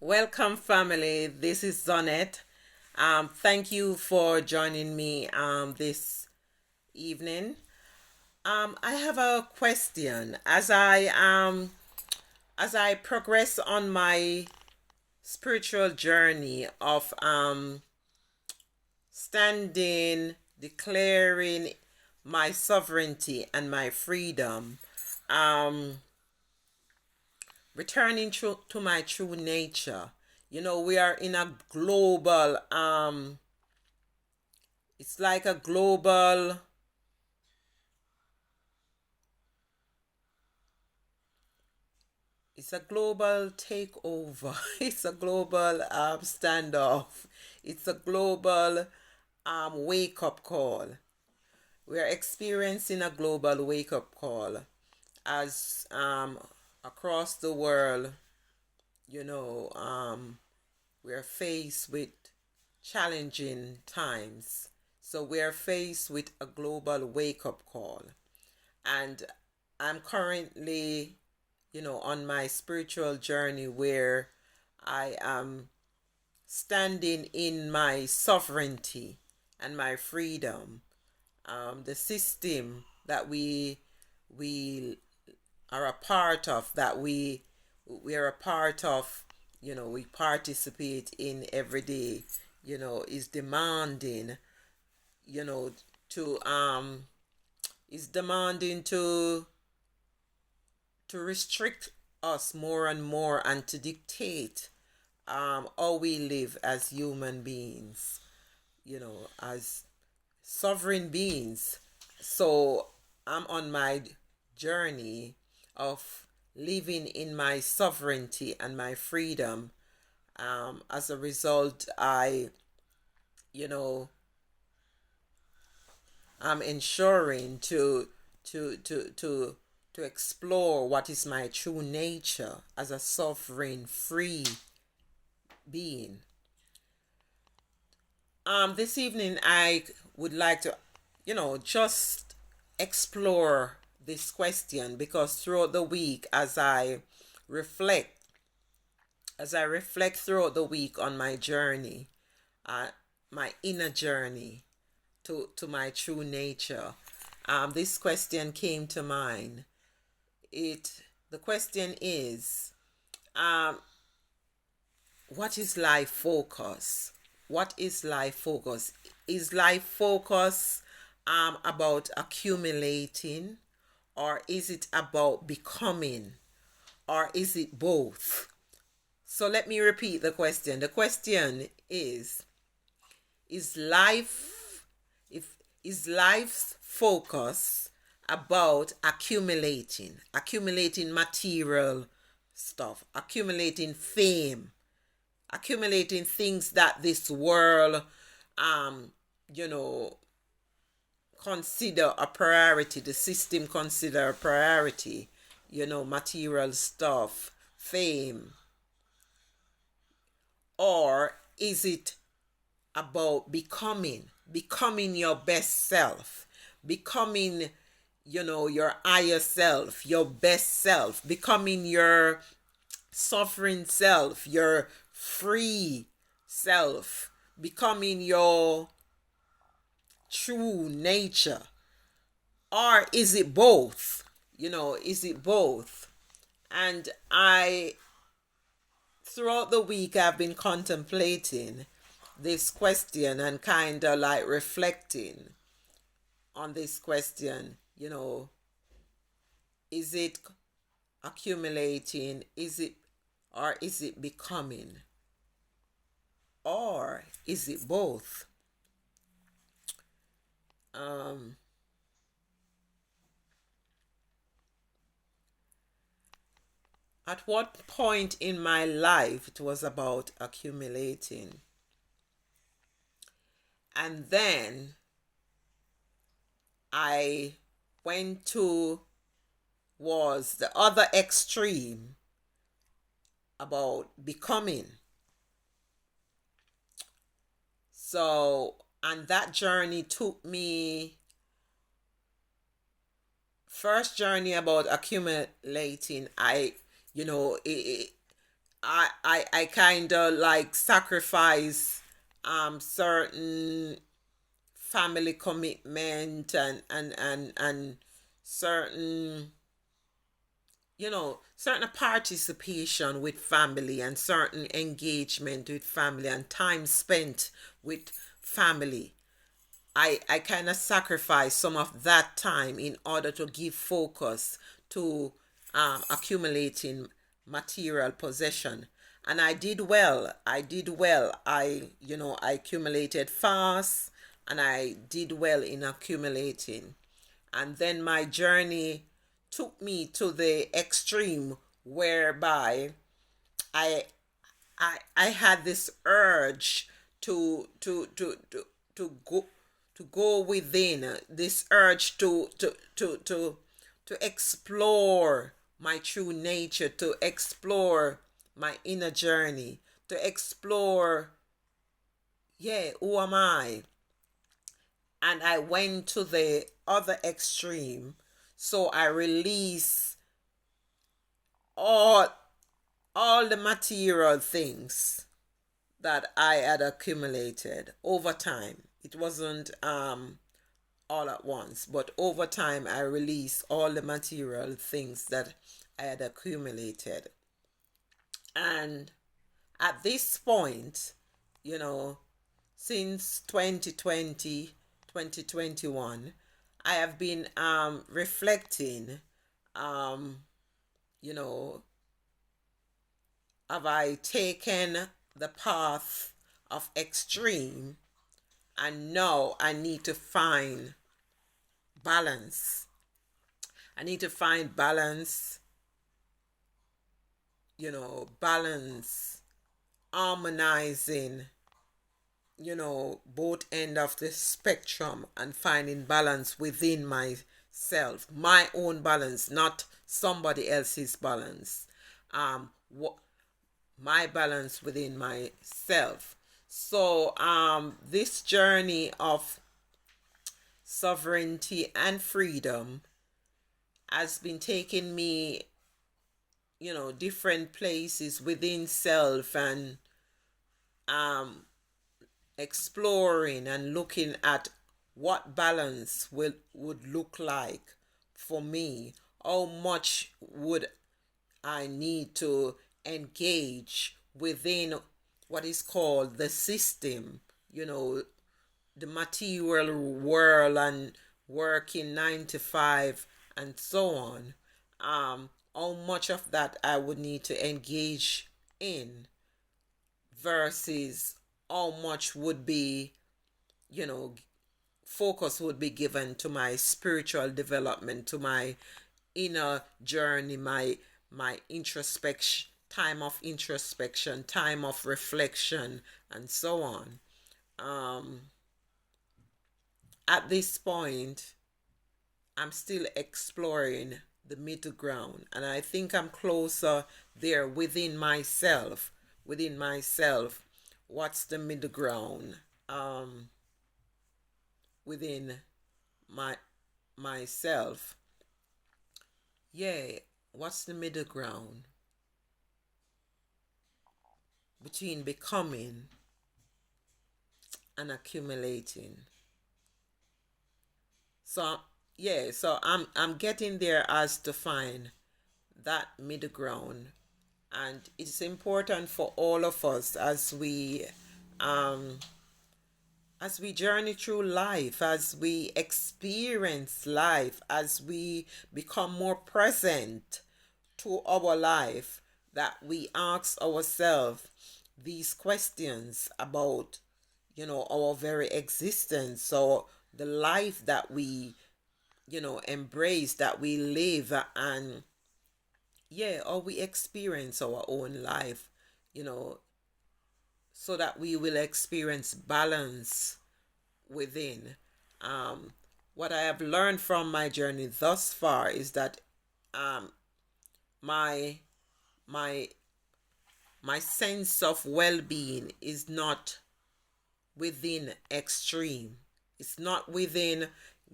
Welcome, family. This is Zonette. Thank you for joining me this evening. I have a question as I progress on my spiritual journey of standing, declaring my sovereignty and my freedom. Um, Returning to my true nature. We are in a global it's like a global it's a global takeover. It's a global standoff. It's a global wake up call. We are experiencing a global wake up call as across the world, you know um we're faced with challenging times. So we're faced with a global wake up call. And I'm currently, on my spiritual journey where I am standing in my sovereignty and my freedom. The system that we are a part of, we are a part of, we participate in every day, is demanding, you know, to is demanding to restrict us more and more and to dictate how we live as human beings, as sovereign beings. So I'm on my journey of living in my sovereignty and my freedom. As a result, you know, I'm ensuring to explore what is my true nature as a sovereign, free being. This evening I would like to, just explore this question because throughout the week, reflect, as I reflect throughout the week on my journey, uh, my inner journey to my true nature, this question came to mind. The question is, um, what is life focus? What is life focus? Is life focus about accumulating, or is it about becoming, or is it both? So let me repeat the question. The question is life if is life's focus about accumulating material stuff, accumulating fame, accumulating things that this world um you know consider a priority, the system consider a priority, material stuff, fame? Or is it about becoming your best self, becoming, your higher self, your best self, becoming your sovereign self, your free self, becoming your true nature? Or is it both? Is it both? And throughout the week, I've been contemplating this question and kind of like reflecting on this question. Is it accumulating? Is it becoming? Or is it both? Um, at what point in my life it was about accumulating, and then I went to was the other extreme about becoming. So, and that journey took me, first journey about accumulating, I, you know, I kind of like sacrifice certain family commitment and certain, certain participation with family and certain engagement with family and time spent with family. I kind of sacrifice some of that time in order to give focus to accumulating material possession. And I did well. I did well. I accumulated fast and I did well in accumulating. And then my journey took me to the extreme whereby I I had this urge to go within, this urge to explore my true nature, to explore my inner journey, to explore, yeah, who am I? And I went to the other extreme. So I release all all the material things that I had accumulated over time. It wasn't all at once, but over time I released all the material things that I had accumulated. And at this point, you know, since 2020, 2021, I have been reflecting, um, you know, have I taken the path of extreme, and now I need to find balance. I need to find balance, balance, harmonizing, both end of the spectrum and finding balance within myself, my own balance, not somebody else's balance. What my balance within myself. So this journey of sovereignty and freedom has been taking me, different places within self, and um exploring and looking at what balance would look like for me. How much would I need to engage within what is called the system, the material world, and working 9 to 5 and so on. How much of that I would need to engage in versus how much would be, you know, focus would be given to my spiritual development, to my inner journey, my introspection, time of introspection, time of reflection, and so on. Um, at this point, I'm still exploring the middle ground, and I think I'm closer there within myself. Within myself, what's the middle ground? Within my myself, yeah. What's the middle ground between becoming and accumulating? So yeah, so I'm getting there as to find that middle ground, and it's important for all of us um as we journey through life, as we experience life, as we become more present to our life, that we ask ourselves these questions about, our very existence, or the life that we, embrace, that we live, and yeah, or we experience our own life, you know, so that we will experience balance within. Um, what I have learned from my journey thus far is that um, my my my sense of well-being is not within extreme. It's not within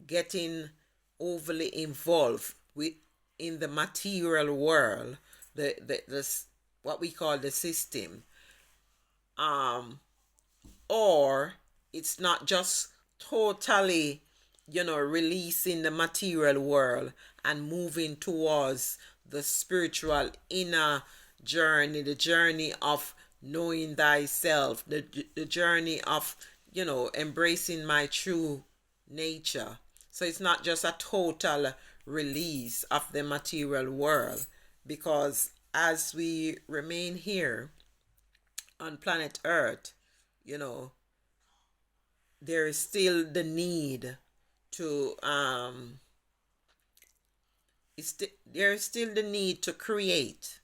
getting overly involved with in the material world, the what we call the system. Um, or it's not just totally, releasing the material world and moving towards the spiritual inner journey, the journey of knowing thyself, the journey of, embracing my true nature. So it's not just a total release of the material world, because as we remain here on planet Earth, you know, there is still the need to there's still the need to create.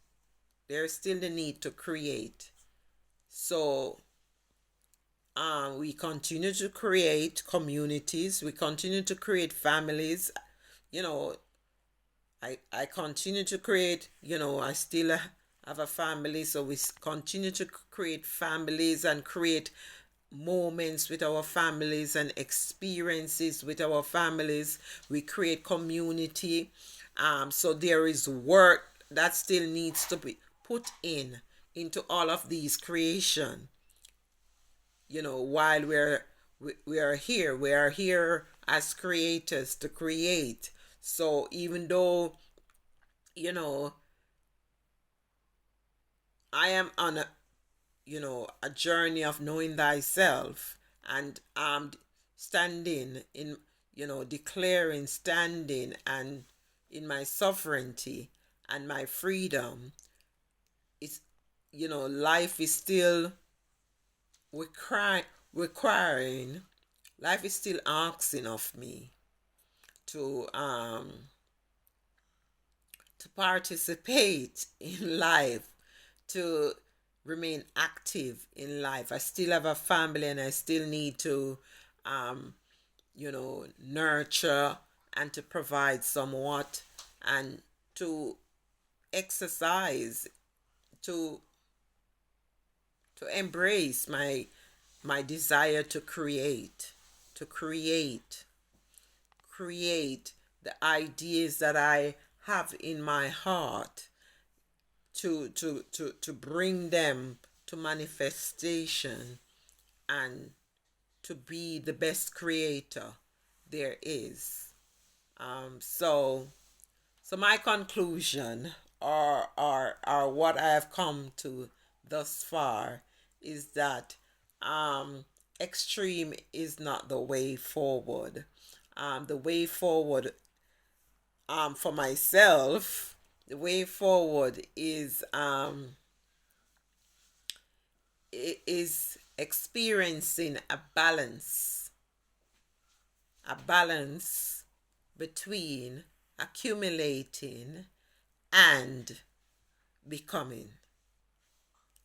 There's still the need to create. So we continue to create communities. We continue to create families. You know, I continue to create. I still have a family, so we continue to create families and create moments with our families and experiences with our families. We create community. So there is work that still needs to be put into all of these creation. While we are here, we are here as creators to create. So even though you know I am on a journey of knowing thyself, and standing in, declaring, standing and in my sovereignty and my freedom. It's, life is still requiring, life is still asking of me to participate in life, to remain active in life. I still have a family, and I still need to, nurture and to provide somewhat, and to exercise, to embrace my desire to create, to create the ideas that I have in my heart, to bring them to manifestation, and to be the best creator there is. So my conclusion, or what I have come to thus far, is that extreme is not the way forward. The way forward, for myself, the way forward is experiencing a balance between accumulating and becoming.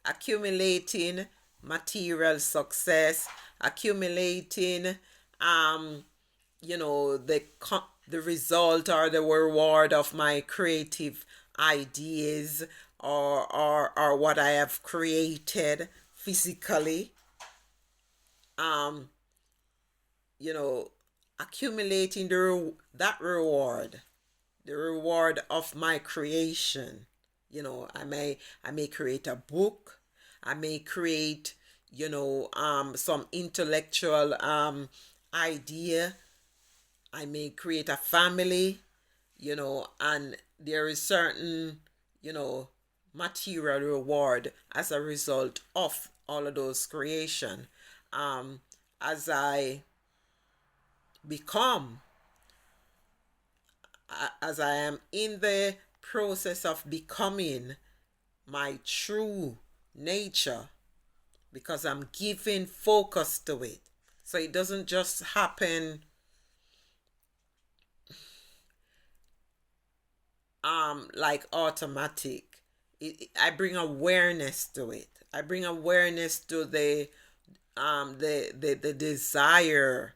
Accumulating material success, accumulating the result or the reward of my creative ideas, or what I have created physically. um you know Accumulating that reward, the reward of my creation. I may create a book. I may create some intellectual idea. I may create a family, and there is certain, you know, material reward as a result of all of those creation. Um, as I become, as I am in the process of becoming my true nature, because I'm giving focus to it. So it doesn't just happen like automatic. I bring awareness to it. I bring awareness to the desire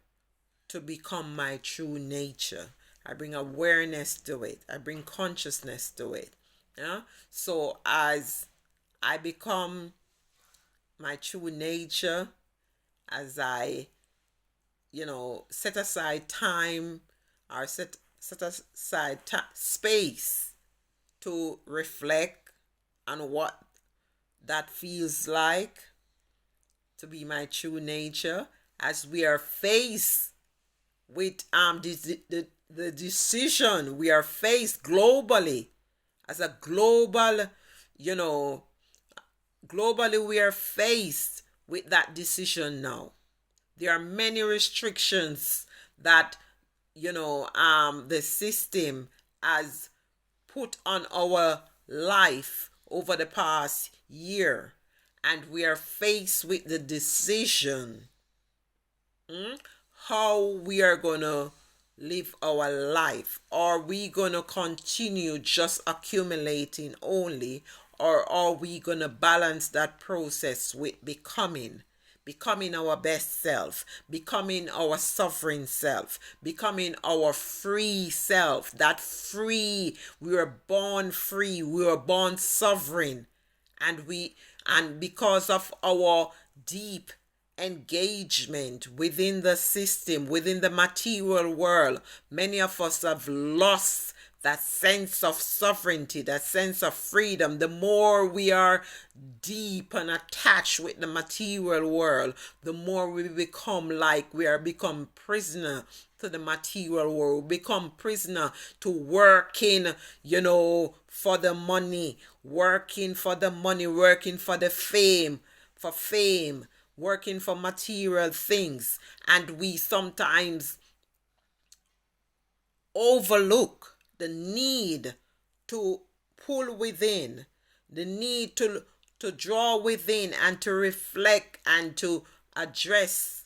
to become my true nature. I bring awareness to it. I bring consciousness to it. Yeah. So as I become my true nature, as I set aside time, or set aside space to reflect on what that feels like to be my true nature, as we are faced with the decision, we are faced globally as a global, you know, globally we are faced with that decision now. There are many restrictions that, the system has put on our life over the past year, and we are faced with the decision, how we are going to live our life. Are we going to continue just accumulating only, or are we going to balance that process with becoming our best self, becoming our sovereign self, becoming our free self? That free, we were born free, we were born sovereign, and because of our deep engagement within the system, within the material world, many of us have lost that sense of sovereignty, that sense of freedom. The more we are deep and attached with the material world, the more we become like we are become prisoner to the material world, become prisoner to working, for the money, working for the money, working for the fame, working for material things. And we sometimes overlook the need to pull within, the need to draw within and to reflect and to address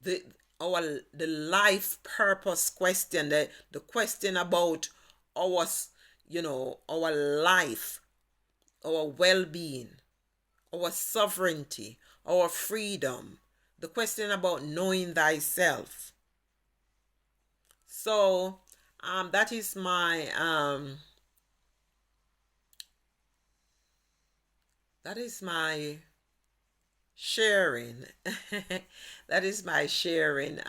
the the life purpose question, the question about our our life, our well-being, our sovereignty, our freedom, the question about knowing thyself. So that is my sharing. That is my sharing.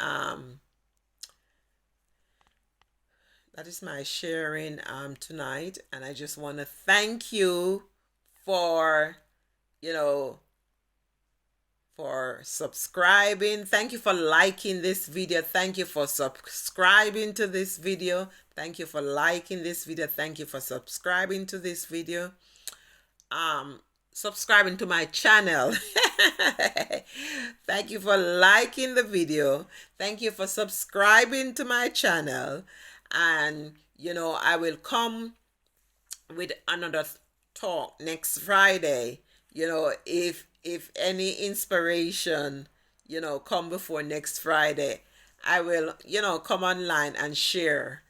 That is my sharing tonight, and I just want to thank you for you know for subscribing. Thank you for liking this video. Thank you for subscribing to this video. Thank you for liking this video. Thank you for subscribing to this video. Subscribing to my channel. Thank you for liking the video. Thank you for subscribing to my channel. And I will come with another talk next Friday. If any inspiration, come before next Friday, I will, come online and share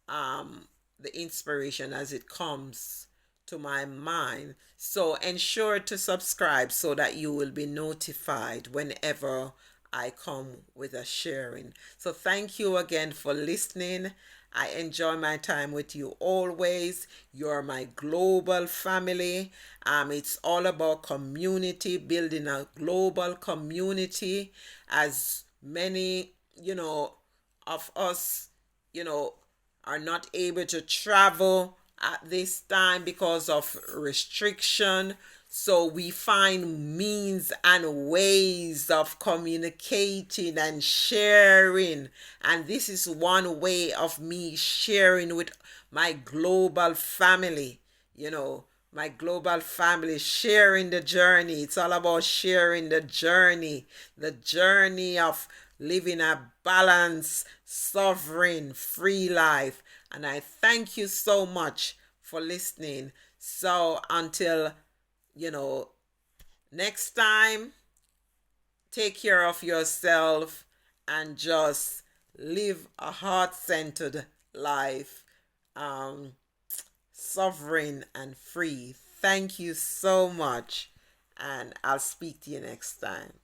the inspiration as it comes to my mind. So ensure to subscribe so that you will be notified whenever I come with a sharing. So thank you again for listening. I enjoy my time with you always. You're my global family. It's all about community, building a global community. As many, of us, are not able to travel at this time because of restriction. So we find means and ways of communicating and sharing. And this is one way of me sharing with my global family, my global family, sharing the journey. It's all about sharing the journey of living a balanced, sovereign, free life. And I thank you so much for listening. So until, next time, take care of yourself and just live a heart-centered life, sovereign and free. Thank you so much, and I'll speak to you next time.